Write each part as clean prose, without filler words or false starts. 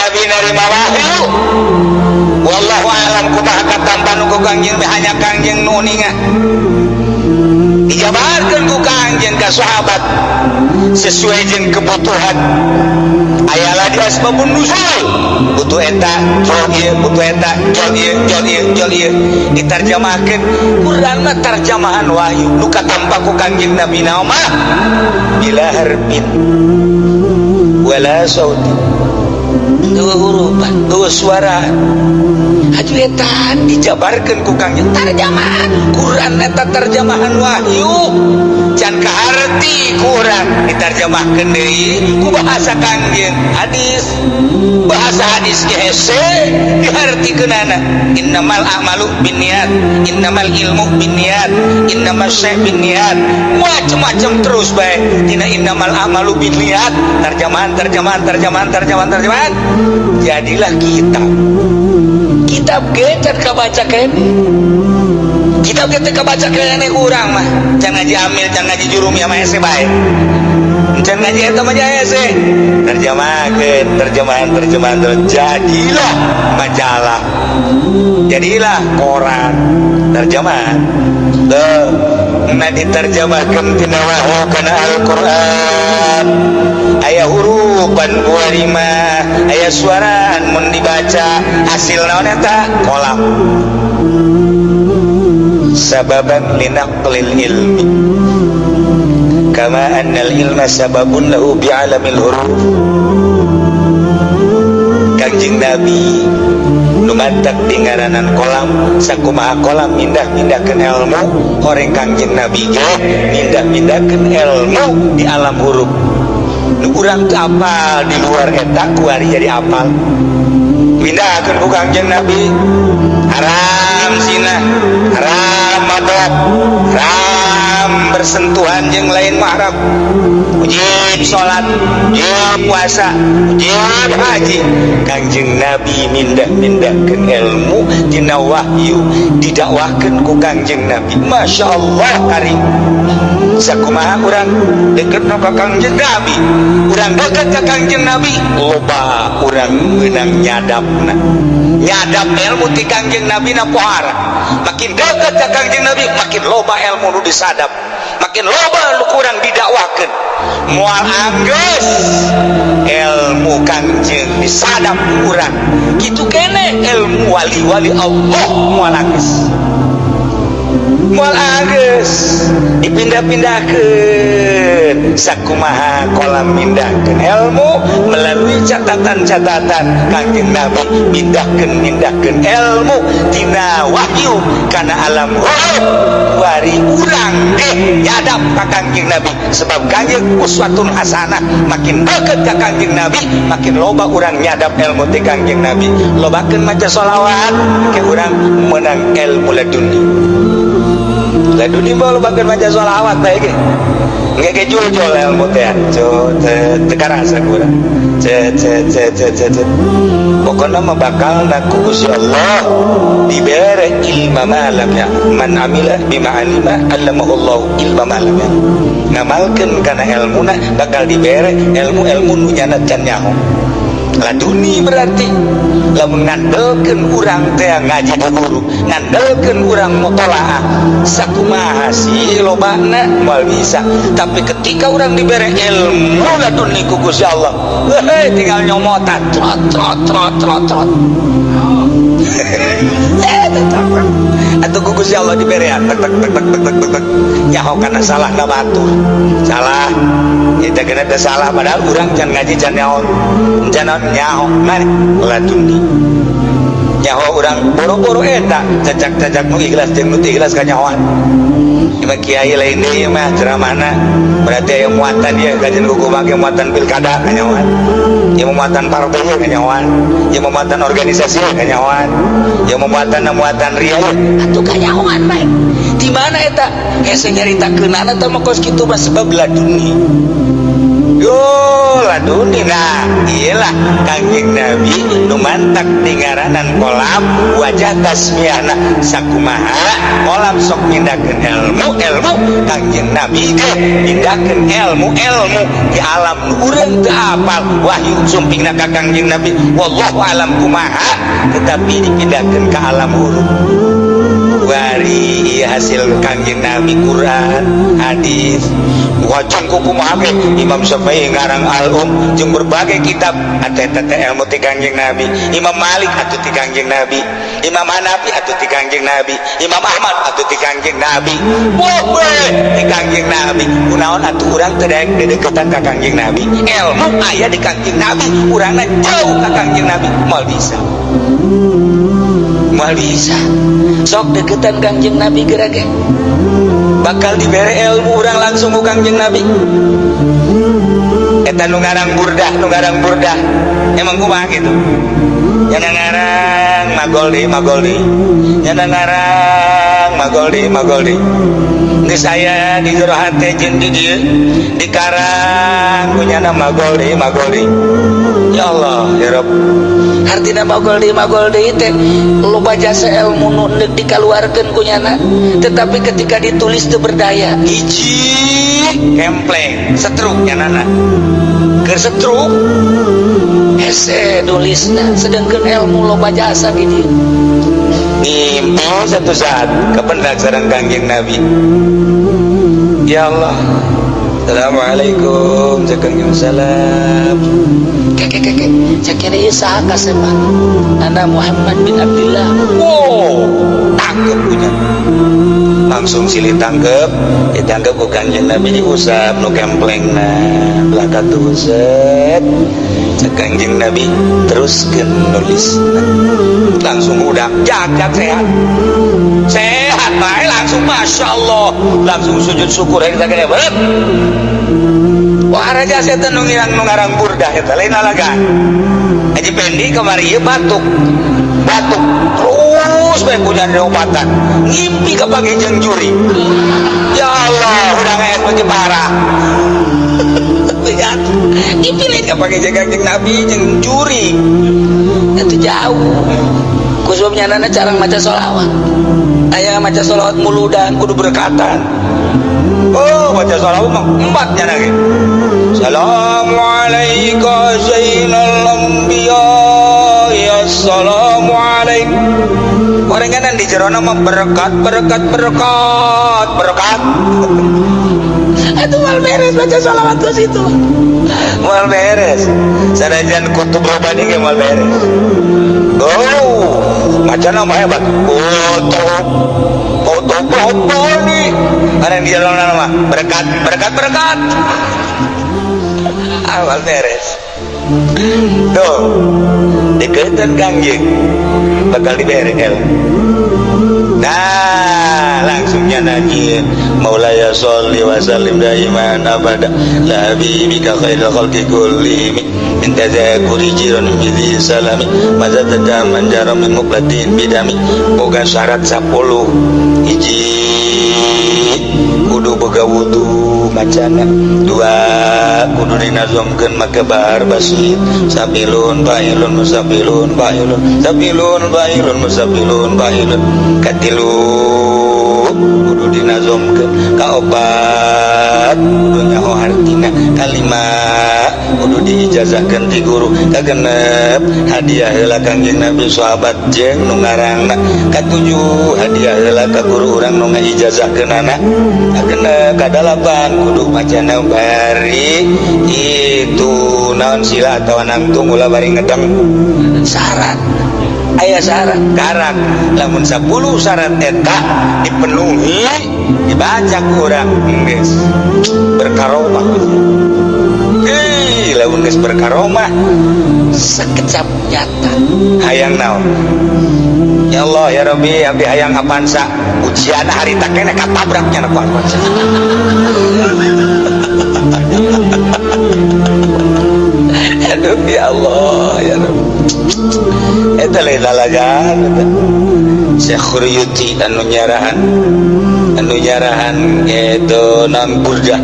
nabi narima wahyu wallahu alam kumaha katampan ku Kangjeng hanya Kangjeng nu ninga dijabarkeun ku Kangjeng ka sahabat sesuai jeung kebutuhan ayalah di asbabun nuzul butuh eta jol ieu butuh eta jol ieu ditarjamahkeun Quran mah tarjamahan wahyu nu katampa ku Kangjeng Nabi naoma bila harfin wala sautin dua hurufan dua suara haju eta dijabarkeun ku Kangjeng tarjamahan Quran eta tarjamahan wahyu can kaharti Quran ditarjamahkeun deui ku bahasa Kangjeng hadis bahasa hadis ge hese dihartikeunana innamal a'malu binniyat innamal ilmu binniyat innamas syai' binniyat macam-macam terus bae tina innamal a'malu binniyat tarjamahan jadilah kitab ge can kabaca kene kitab ge teu kabaca kene urang mah can ngaji amil can ngaji jurumiyah mah hese bae can ngaji eta mah hese terjemahan jadilah majalah jadilah koran terjemahan na diterjemahkeun tina wahyu kana Al-Qur'an aya hurufan kuarima aya suaraan mun dibaca hasil naon eta kolam sababan linaqlil ilmi kama annal ilma sababun lahu bi'alamil huruf Kangjeng Nabi lumantak tingaranan kolam sakumaha kolam mindah-mindahkeun ilmu horeng Kangjeng Nabi ge mindah-mindahkeun ilmu di alam huruf nu urang teu apal di luar eta kuari jadi apal mindahkeun ku Kangjeng Nabi haram zina haram mabok haram bersentuhan jeung lain mahram wajib salat wajib puasa wajib haji Kangjeng Nabi mindah-mindahkeun ilmu tina wahyu didakwahkeun ku Kangjeng Nabi masyaallah karim sakumaha urang deket ka Kangjeng Nabi urang deket ka Kangjeng Nabi loba urang meunang nyadapna nyadap ilmu ti Kangjeng Nabi na pohara makin deket ka Kangjeng Nabi makin loba ilmu nu disadap makin loba nu kurang didakwakeun moal anggeus ilmu Kangjeng disadap urang kitu kene ilmu wali-wali Allah moal anggeus dipindah-pindahkeun sakumaha kolam mindahkeun ilmu melalui catatan-catatan Kangjeng Nabi mindahkeun ilmu tina wahyu kana alam roh wari urang nyadap ka Kangjeng Nabi sebab Kangjeng uswatun hasanah makin deket ka Kangjeng Nabi makin loba urang nyadap ilmu ti Kangjeng Nabi lobakeun maca sholawat ke urang meunang ilmu laduni mah lobakeun maca sholawat bae ge engke ge jul ilmu teh teu karasa urang pokona mah bakal ku Gusti Allah dibere ilmu malam ya man amila bima alima allamahu Allah ilmu malam ya ngamalkeun kana ilmuna bakal dibere ilmu-ilmu nu nyana can nyaho laduni berarti lamun ngandelkeun urang teh ngaji ka guru ngandelkeun urang mutolaah sakumaha si lobana moal bisa tapi ketika urang dibere ilmu laduni ku Gusti Allah tinggal nyomotan trot atau ku Gusti Allah diberean tek nyaho kana salah na batur salah kita kena teu salah padahal urang can ngaji can nyaho nyaho mari laduni nyaho urang boro-boro eta cacak-cacak nu ikhlas jeung nu teu ikhlas ka nyahoan ieu kiai lain deui mah ceramahna berarti aya muatan ieu kajian kuku make muatan pilkada ka nyahoan ieu muatan partai ka nyahoan ieu muatan organisasi ka nyahoan ieu muatan ria atuh ka nyahoan bae di mana eta hese nyaritakeunana teh mah kos kitu mah sebab laduni yo laduni nah iyalah Kangjeng Nabi nu mantak tingaranan kolam wajah tasmiyahna sakumaha kolam sok mindahkeun ilmu Kanjeng Nabi ge pindahkeun ilmu di alam nu urang teu apal wahyu sumpingna ka Kanjeng Nabi wallahu alam kumaha tetapi dipindahkeun ka alam urang wari hasil Kanjeng Nabi Quran hadis wajan kumaha ge Imam Syafi'i ngarang al-um jeung berbagai kitab eta ilmu ti Kanjeng Nabi Imam Malik atuh ti Kanjeng Nabi Imam Hanafi atuh ti Kanjeng Nabi Imam Ahmad atuh ti Kanjeng Nabi bobe ti Kanjeng Nabi kunaon atuh urang teu daek dedeketan ka Kanjeng Nabi ilmu aya di Kanjeng Nabi urangna jauh ka Kanjeng Nabi moal bisa sok deketan Kanjeng Nabi gerage bakal dibere ilmu urang langsung ku Kanjeng Nabi eta nu ngarang burdah emang kumaha gitu nyana ngarang magoldi nyana ngarang magoldi geus aya di jero hate jeung di dieu dikarang ku nyana magoldi ya Allah ya Rabb artina magoldi teh loba jasa ilmu nu dikaluarkeun ku nyana tetapi ketika ditulis teu berdaya hiji kempleng setruk nyanana keur setruk hese nulisna sedangkeun ilmu loba jasa di dieu ngimpi satu saat kependak sareng Kanjeng Nabi ya Allah Assalamualaikum Assalamualaikum salam keke sakira ieu saha kasebah Nana Muhammad bin Abdullah tangkep punya langsung silih tangkep ditangkep ku Kanjeng Nabi diusap nu kemplengna belakang tuset Kanjeng Nabi teruskeun nulis langsung udah jagat sehat bae langsung Masya Allah langsung sujud syukur eta gede berat wah raja setan nu ngarang burdah eta lain lalagan aji pendi kamari ieu batuk terus bae punya obatan ngimpi kapage jeung juri ya Allah udah ngayat mah parah lihat ngimpi kapage jeung Kanjeng Nabi jeung juri itu jauh kusubnya nana cara maca sholawat aya maca sholawat muludan kudu berkatan baca sholawat mah empatnya lagi Assalamualaikum Zainal Anbiya ya Assalamualaikum orenganan di jerona mah berkat itu mal beres baca sholawat ke situ mal beres sanajan kutub robani ge mal beres macam nama hebat foto nih ada yang di dalam nama berkat awal beres tuh deketan Kanjeng bakal diberi nah langsungnya nanya Maulaya sholli wa sallim daiman abada la habibika khairul khalqi kullihim min tazakuri jiran bidhi salami mazadada manjara min muqlatin bidami boga syarat 10 hiji kudu boga wudu macana 2 kudu dinazamkeun make bar basit sabilun bailun musabilun katilu kudu dinazamkeun kaopat kudu nyaho hartina kalima kudu diijazahkeun ti guru kagenep hadiah heula Kanjeng Nabi sahabat jeung nu ngarangna katujuh hadiah heula ka guru urang nu ngaijazahkeunana kagenep kadalapan kudu macana bari itu naon sila atawa nangtung ulah bari ngedeng syarat aya syarat karak lamun 10 syarat eta dipenuhi dibaca ku urang geus berkaromah lamun geus berkaromah sekecap nyata hayang naon ya Allah ya Rabbi abdi hayang apansa ujian hari tak kena katabraknya ku apansa aduh ya Allah ya Rabbi eta lain lalagan Syekh Khuriyuti anu nyarahan itu non burdah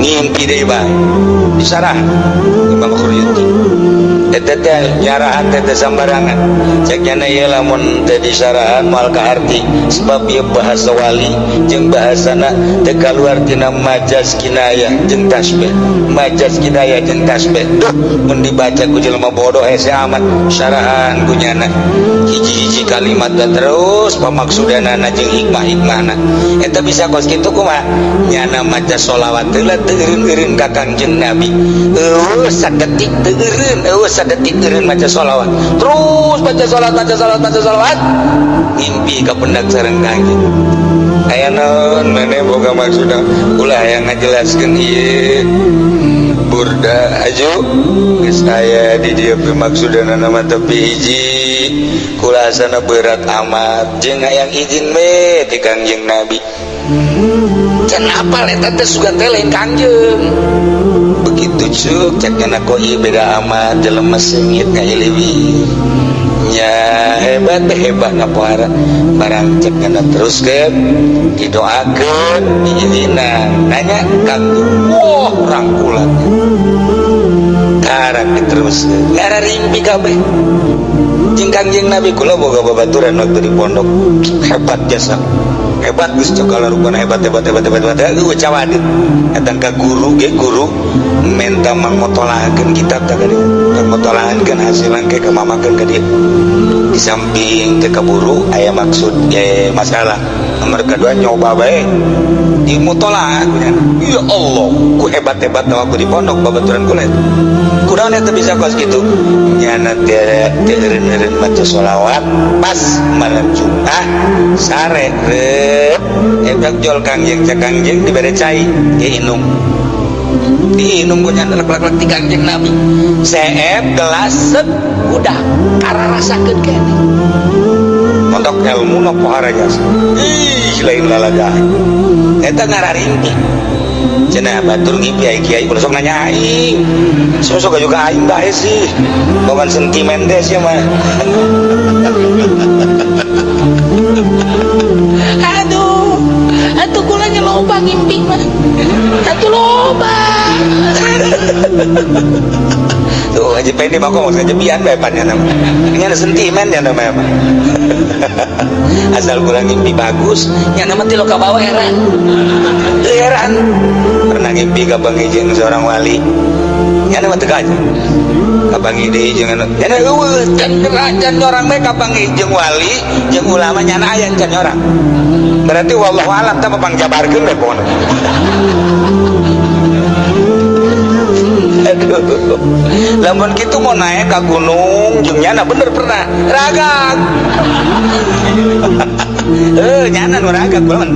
ngimpi deui bae disarah Imam Khuriyuti eta teh nyarahan teh sambarangan cek nyana ieu lamun teh disarahan moal kaarti sebab ieu bahasa wali jeung bahasana teh kaluar tina majaz kinayah jeung tasbih majaz kinayah jeung tasbih duh mun dibaca ku jelema bodoh hese amat syarahan ku nyana hiji-hiji kalimat terus pamaksudana jeung hikmah-hikmahna eta bisa kos kitu kumaha nyana maca sholawat teh teureun-eureun ka Kangjeng Nabi sadetik teureun sadetik eureun maca sholawat terus baca sholawat ngimpi ka pendak sareng Kangjeng aya naon maneh boga maksudna ulah hayang ngajelaskeun ieu burda aju geus aya di dieu maksudna nama tepi hiji kulasana berat amat jeung hayang izin we ti Kangjeng Nabi can apal eta teh sugan teh lain Kangjeng begitu cuk cek kana koi beda amat jelema sengit ngailiwi nya hebat ngapoara barang cek kana teruskeun didoakeun diizina nanya Kangjeng wah rangkulan karak terus ngararimpi kabeh jeung Kangjeng Nabi kula boga babaturan waktu di pondok hebat jasa hebat geus cokal rupana hebat eueuh cawadit datang ka guru ge guru menta mangmotolakeun kitab teh ka dieu mangmotolakeun hasilan ke mamakeun ka dieu di samping teh kaburu aya maksud masalah nomor kedua nyoba bae di mutola ya Allah ku hebat-hebat waktu di pondok babaturan kula kunaon eta bisa kos kitu nyana teh eureun maca sholawat pas malam Jumat sare edak jol Kangjeng cak Kangjeng dibere cai diinum ku nyana lek-lek ti Kangjeng Nabi seep gelas set udah kararasakeun kene mondok ilmu na pohara jasa lain lalaga eta ngararimpi cenah batur ngimpi ai kiai kudu sok nanya aing sok juga aing bae sih bogan sentimen deh sia mah aduh kula nyeloba ngimpi mah atuh loba tuh aja pede mah kok aja bian bae pan nya nya sentimen nya nama mah asal kurang ngimpi bagus nya nama ti lo ka bawah heran pernah ngimpi ka bangijeng seorang wali nya nama teu aja ka bangijeng nya eueuh can orang bae ka bangijeng wali jeung ulama nya aya can orang berarti wallahu alam teh pangjabarkeun bae pokona lamun kitu mau naik ke gunung jeung nyana bener pernah ragak nyana nu ragak kula mah